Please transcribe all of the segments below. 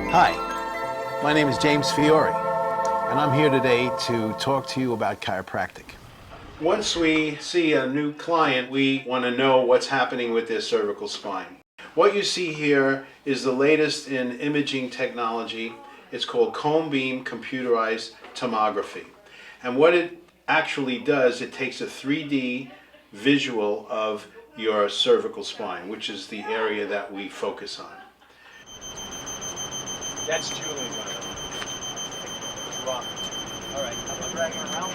Hi, my name is James Fiore, and I'm here today to talk to you about chiropractic. Once we see a new client, we want to know what's happening with their cervical spine. What you see here is the latest in imaging technology. It's called cone beam computerized tomography. And what it actually does, it takes a 3D visual of your cervical spine, which is the area that we focus on. That's Julie, by the way. Wow. All right, I'm dragging her around.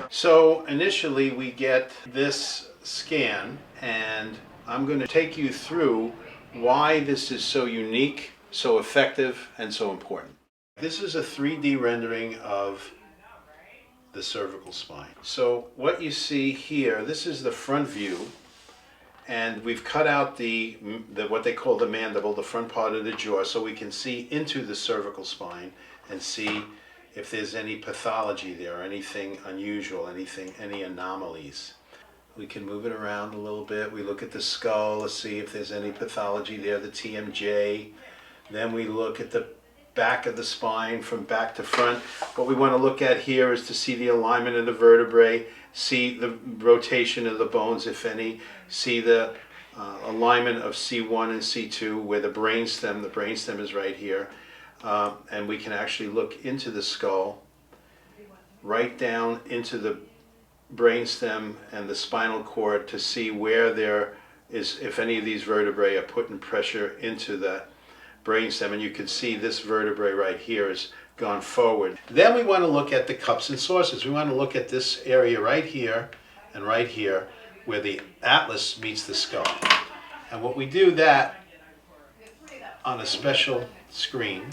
So initially we get this scan, and I'm going to take you through why this is so unique, so effective, and so important. This is a 3D rendering of the cervical spine. So what you see here, this is the front view, and we've cut out the what they call the mandible, the front part of the jaw, so we can see into the cervical spine and see if there's any pathology there, anything unusual, any anomalies. We can move it around a little bit. We look at the skull to see if there's any pathology there, the TMJ. Then we look at the back of the spine from back to front. What we want to look at here is to see the alignment of the vertebrae, see the rotation of the bones, if any, see the alignment of C1 and C2 where the brainstem is right here. And we can actually look into the skull, right down into the brainstem and the spinal cord to see where there is, if any of these vertebrae are putting pressure into the brainstem. And you can see this vertebrae right here has gone forward. Then we want to look at the cups and sources. We want to look at this area right here and right here where the atlas meets the skull. And what we do that on a special screen.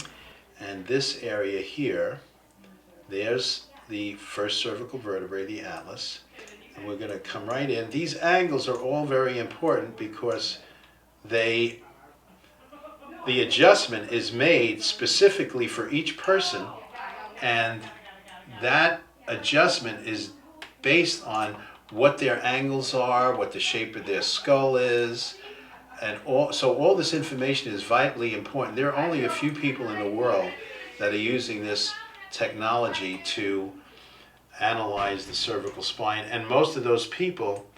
And this area here, there's the first cervical vertebrae, the atlas. And we're going to come right in. These angles are all very important because the adjustment is made specifically for each person, and that adjustment is based on what their angles are, what the shape of their skull is, and so all this information is vitally important. There are only a few people in the world that are using this technology to analyze the cervical spine, and most of those people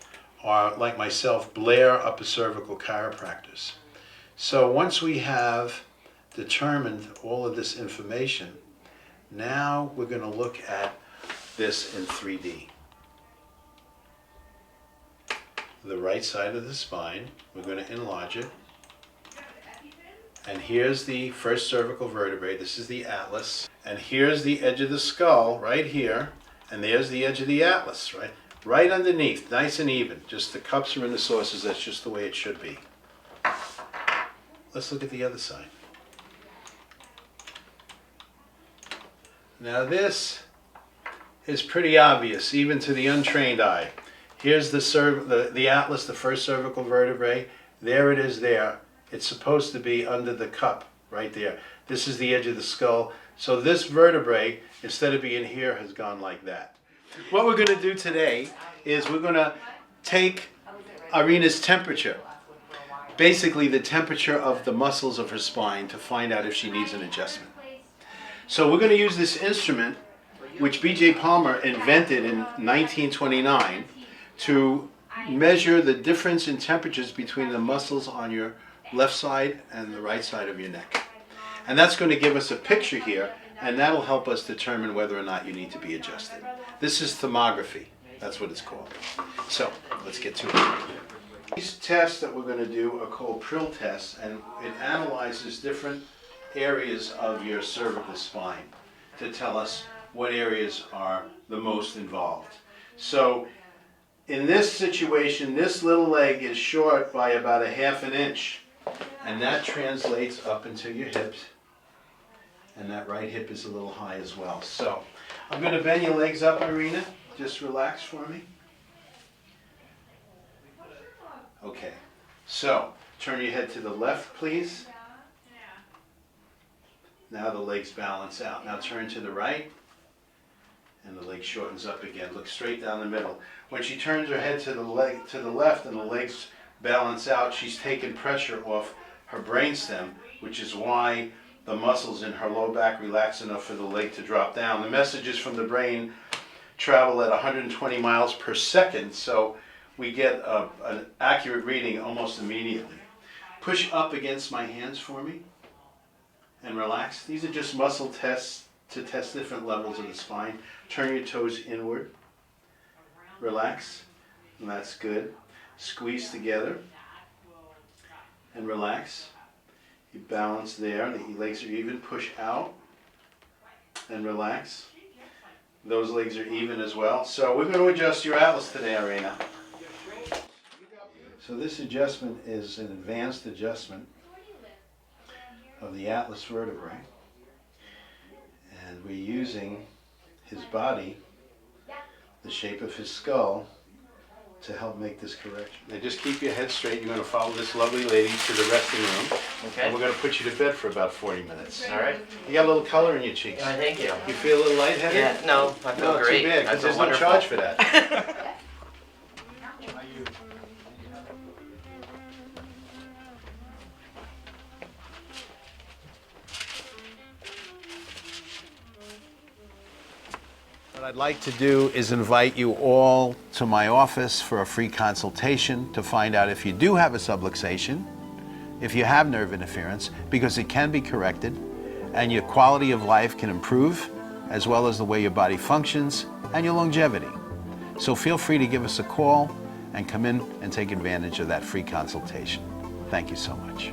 are, like myself, Blair upper cervical chiropractors. So once we have determined all of this information, now we're going to look at this in 3D. The right side of the spine, we're going to enlarge it. And here's the first cervical vertebrae. This is the atlas. And here's the edge of the skull right here. And there's the edge of the atlas, right underneath, nice and even. Just the cups are in the sources. That's just the way it should be. Let's look at the other side. Now this is pretty obvious, even to the untrained eye. Here's the atlas, the first cervical vertebrae. There it is there. It's supposed to be under the cup, right there. This is the edge of the skull. So this vertebrae, instead of being here, has gone like that. What we're going to do today is we're going to take Irina's temperature, basically the temperature of the muscles of her spine, to find out if she needs an adjustment. So we're going to use this instrument, which B.J. Palmer invented in 1929, to measure the difference in temperatures between the muscles on your left side and the right side of your neck. And that's going to give us a picture here, and that'll help us determine whether or not you need to be adjusted. This is thermography. That's what it's called. So let's get to it. These tests that we're going to do are called Prill tests, and it analyzes different areas of your cervical spine to tell us what areas are the most involved. So in this situation, this little leg is short by about 1/2 inch, and that translates up into your hips, and that right hip is a little high as well. So I'm going to bend your legs up, Irina. Just relax for me. Okay, so turn your head to the left, please. Now the legs balance out. Now turn to the right. And the leg shortens up again. Look straight down the middle. When she turns her head to the left and the legs balance out, she's taking pressure off her brainstem, which is why the muscles in her low back relax enough for the leg to drop down. The messages from the brain travel at 120 miles per second, so we get an accurate reading almost immediately. Push up against my hands for me and relax. These are just muscle tests to test different levels of the spine. Turn your toes inward. Relax. And that's good. Squeeze together and relax. You balance there. The legs are even. Push out and relax. Those legs are even as well. So we're going to adjust your atlas today, Irena. So this adjustment is an advanced adjustment of the atlas vertebrae. And we're using his body, the shape of his skull, to help make this correction. Now just keep your head straight. You're going to follow this lovely lady to the resting room. Okay. And we're going to put you to bed for about 40 minutes. All right. You got a little color in your cheeks. Oh, thank you. You feel a little lightheaded? Yeah, no, I feel No, great. too bad, I because feel there's no wonderful. charge for that. What I'd like to do is invite you all to my office for a free consultation to find out if you do have a subluxation, if you have nerve interference, because it can be corrected and your quality of life can improve, as well as the way your body functions and your longevity. So feel free to give us a call and come in and take advantage of that free consultation. Thank you so much.